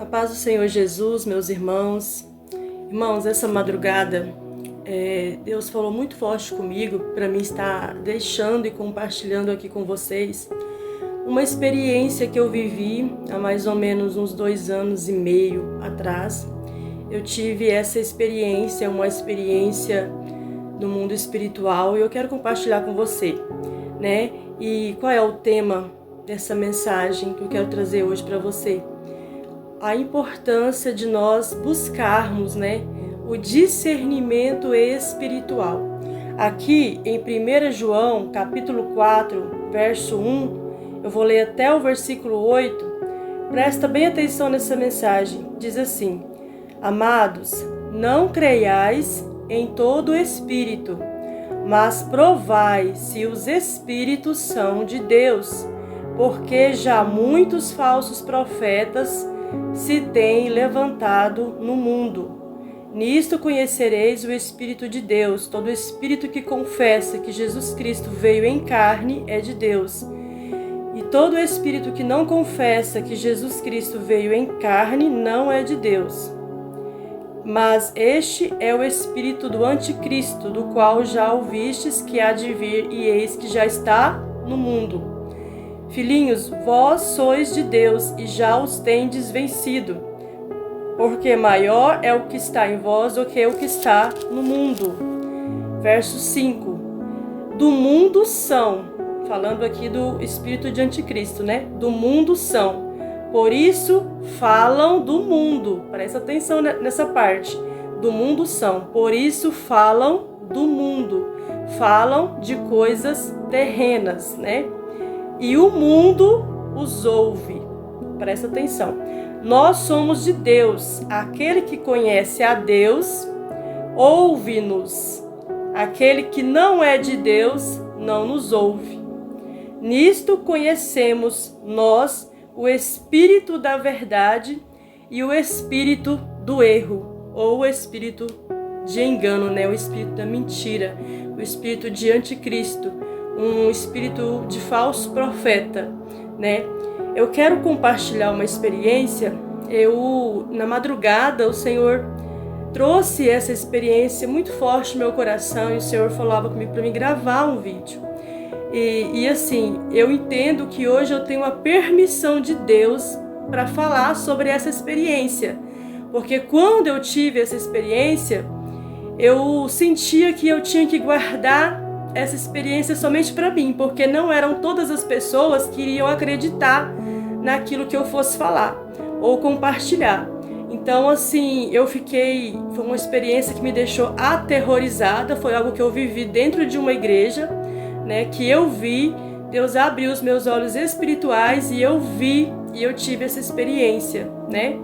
A paz do Senhor Jesus, meus irmãos. Irmãos, essa madrugada, Deus falou muito forte comigo para mim estar deixando e compartilhando aqui com vocês uma experiência que eu vivi há mais ou menos uns 2 anos e meio atrás. Eu tive essa experiência, uma experiência no mundo espiritual, e eu quero compartilhar com você, né? E qual é o tema dessa mensagem que eu quero trazer hoje para você? A importância de nós buscarmos, né, o discernimento espiritual. Aqui em 1 João, capítulo 4, verso 1, eu vou ler até o versículo 8. Presta bem atenção nessa mensagem. Diz assim: Amados, não creiais em todo espírito, mas provai se os espíritos são de Deus, porque já muitos falsos profetas se têm levantado no mundo. Nisto conhecereis o Espírito de Deus. Todo espírito que confessa que Jesus Cristo veio em carne é de Deus. E todo espírito que não confessa que Jesus Cristo veio em carne não é de Deus. Mas este é o espírito do anticristo, do qual já ouvistes que há de vir, e eis que já está no mundo. Filhinhos, vós sois de Deus e já os tendes vencido, porque maior é o que está em vós do que o que está no mundo. Verso 5. Do mundo são, falando aqui do espírito de anticristo, né? Do mundo são, por isso falam do mundo. Presta atenção nessa parte. Do mundo são, por isso falam do mundo. Falam de coisas terrenas, né? E o mundo os ouve. Presta atenção. Nós somos de Deus. Aquele que conhece a Deus, ouve-nos. Aquele que não é de Deus, não nos ouve. Nisto conhecemos nós o espírito da verdade e o espírito do erro, ou o espírito de engano, né? O espírito da mentira, o espírito de anticristo, um espírito de falso profeta, né? Eu quero compartilhar uma experiência. Na madrugada, o Senhor trouxe essa experiência muito forte no meu coração, e o Senhor falava comigo para me gravar um vídeo. E assim, eu entendo que hoje eu tenho a permissão de Deus para falar sobre essa experiência, porque quando eu tive essa experiência, eu sentia que eu tinha que guardar essa experiência somente para mim, porque não eram todas as pessoas que iriam acreditar naquilo que eu fosse falar ou compartilhar. Então, assim, foi uma experiência que me deixou aterrorizada. Foi algo que eu vivi dentro de uma igreja, né, que eu vi, Deus abriu os meus olhos espirituais e eu vi, e eu tive essa experiência, né,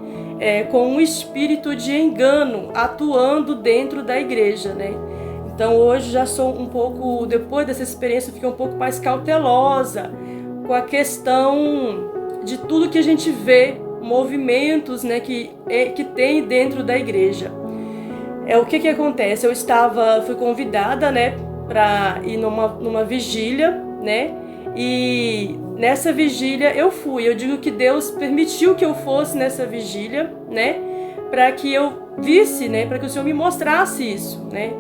com um espírito de engano atuando dentro da igreja, né. Então hoje já sou um pouco, depois dessa experiência, eu fiquei um pouco mais cautelosa com a questão de tudo que a gente vê, movimentos, né, que tem dentro da igreja. O que acontece? Fui convidada, né, para ir numa vigília, né, e nessa vigília eu fui. Eu digo que Deus permitiu que eu fosse nessa vigília, né, para que eu visse, né, para que o Senhor me mostrasse isso, né.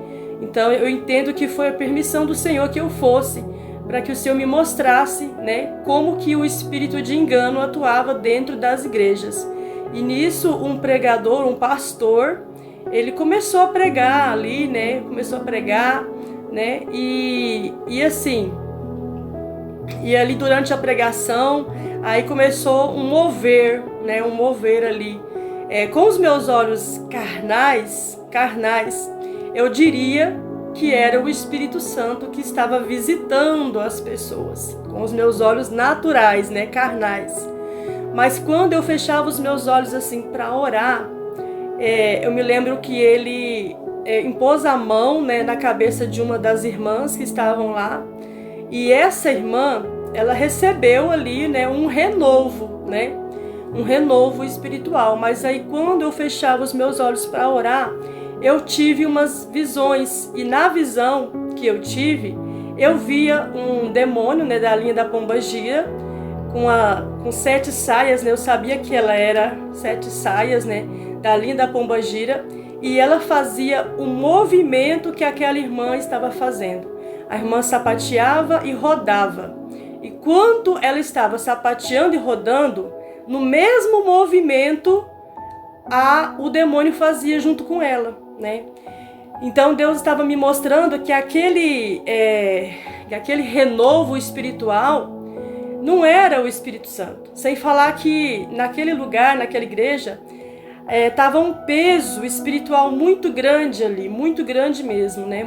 Então eu entendo que foi a permissão do Senhor que eu fosse, para que o Senhor me mostrasse, né, como que o espírito de engano atuava dentro das igrejas. E nisso um pregador, um pastor, ele começou a pregar ali, né, e ali durante a pregação, aí começou um mover ali. Com os meus olhos carnais, eu diria que era o Espírito Santo que estava visitando as pessoas, com os meus olhos naturais, né, carnais. Mas quando eu fechava os meus olhos assim para orar, eu me lembro que ele impôs a mão, né, na cabeça de uma das irmãs que estavam lá, e essa irmã, ela recebeu ali, né, um renovo espiritual. Mas aí quando eu fechava os meus olhos para orar, eu tive umas visões, e na visão que eu tive, eu via um demônio, né, da linha da pombagira, com 7 saias, né? Eu sabia que ela era 7 saias, né? Da linha da Pombagira, e ela fazia o movimento que aquela irmã estava fazendo. A irmã sapateava e rodava. E quando ela estava sapateando e rodando, no mesmo movimento, o demônio fazia junto com ela, né? Então Deus estava me mostrando que aquele renovo espiritual não era o Espírito Santo. Sem falar que naquele lugar, naquela igreja, estava um peso espiritual muito grande ali, muito grande mesmo, né?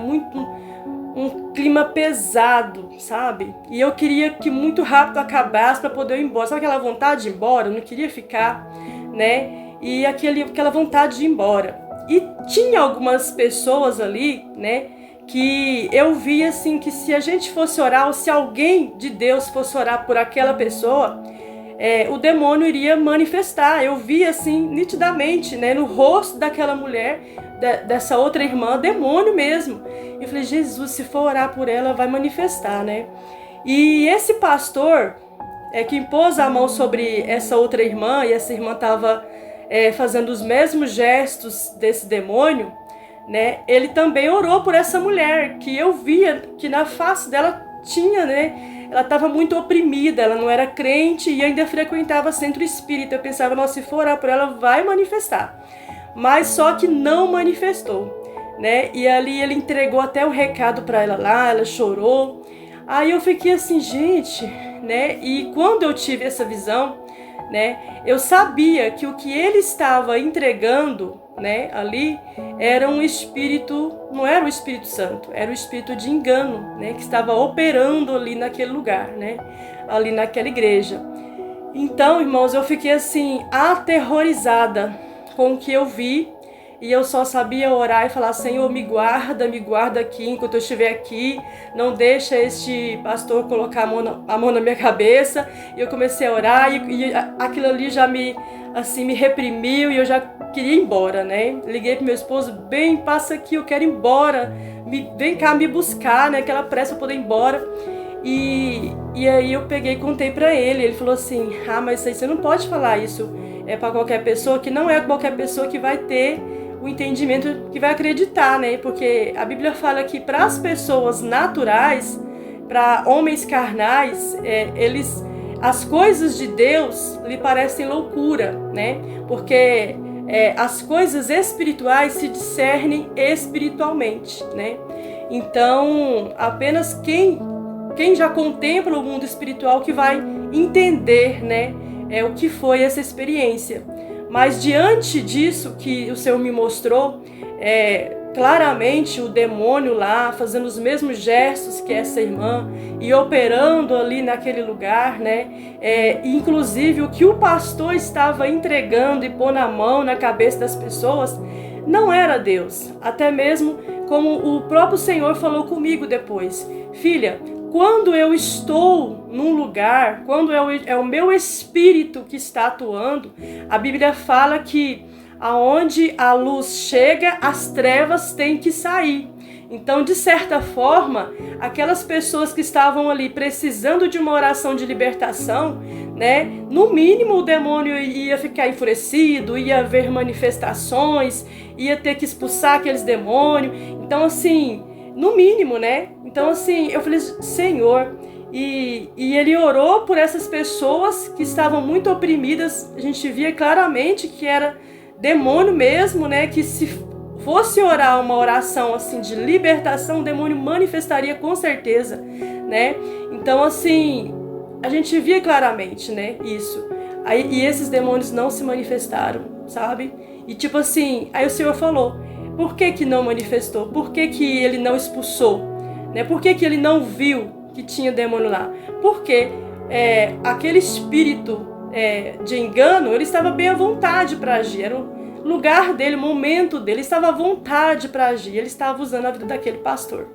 Um clima pesado, sabe? E eu queria que muito rápido acabasse para poder ir embora. Sabe aquela vontade de ir embora? Eu não queria ficar, né? E aquela vontade de ir embora. E tinha algumas pessoas ali, né? Que eu via assim que se a gente fosse orar, ou se alguém de Deus fosse orar por aquela pessoa, o demônio iria manifestar. Eu via assim nitidamente, né, no rosto daquela mulher, dessa outra irmã, demônio mesmo. Eu falei, Jesus, se for orar por ela, vai manifestar, né? E esse pastor que impôs a mão sobre essa outra irmã, e essa irmã estava fazendo os mesmos gestos desse demônio, né? Ele também orou por essa mulher, que eu via que na face dela tinha, né? Ela estava muito oprimida, ela não era crente e ainda frequentava centro espírita. Eu pensava, nossa, se for orar por ela, vai manifestar. Mas só que não manifestou, né? E ali ele entregou até o recado para ela lá, ela chorou. Aí eu fiquei assim, gente, né? E quando eu tive essa visão, né? Eu sabia que o que ele estava entregando, né, ali era um espírito, não era o Espírito Santo, era o espírito de engano, né, que estava operando ali naquele lugar, né, ali naquela igreja. Então, irmãos, eu fiquei assim aterrorizada com o que eu vi, e eu só sabia orar e falar, Senhor, me guarda aqui enquanto eu estiver aqui, não deixa este pastor colocar a mão na minha cabeça. E eu comecei a orar e aquilo ali já me reprimiu e eu já queria ir embora, né? Liguei pro meu esposo, bem, passa aqui, eu quero ir embora, vem cá me buscar, né? Aquela pressa pra poder ir embora. E aí eu peguei e contei pra ele falou assim, mas você não pode falar isso pra qualquer pessoa, que não é qualquer pessoa que vai ter o entendimento, que vai acreditar, né? Porque a Bíblia fala que para as pessoas naturais, para homens carnais, as coisas de Deus lhe parecem loucura, né? Porque as coisas espirituais se discernem espiritualmente, né? Então, apenas quem já contempla o mundo espiritual que vai entender, né? O que foi essa experiência. Mas diante disso que o Senhor me mostrou, claramente o demônio lá fazendo os mesmos gestos que essa irmã e operando ali naquele lugar, né? Inclusive o que o pastor estava entregando e pondo a mão na cabeça das pessoas não era Deus. Até mesmo como o próprio Senhor falou comigo depois, filha, quando eu estou num lugar, quando é o meu espírito que está atuando, a Bíblia fala que aonde a luz chega, as trevas têm que sair. Então, de certa forma, aquelas pessoas que estavam ali precisando de uma oração de libertação, né? No mínimo o demônio ia ficar enfurecido, ia haver manifestações, ia ter que expulsar aqueles demônios. Então, assim, no mínimo, né? Então, assim, eu falei, Senhor, e ele orou por essas pessoas que estavam muito oprimidas. A gente via claramente que era demônio mesmo, né? Que se fosse orar uma oração assim de libertação, o demônio manifestaria com certeza, né? Então, assim, a gente via claramente, né? Isso. E esses demônios não se manifestaram, sabe? E tipo assim, aí o Senhor falou, por que não manifestou? Por que ele não expulsou? Né? Por que ele não viu que tinha demônio lá? Porque aquele espírito de engano, ele estava bem à vontade para agir. Era o lugar dele, o momento dele, estava à vontade para agir. Ele estava usando a vida daquele pastor.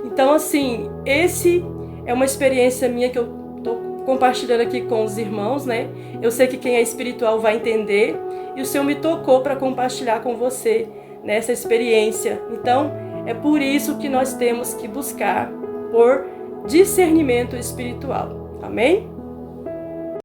Então, assim, esse é uma experiência minha que eu estou compartilhando aqui com os irmãos, né? Eu sei que quem é espiritual vai entender. E o Senhor me tocou para compartilhar com você nessa experiência. Então, é por isso que nós temos que buscar por discernimento espiritual. Amém?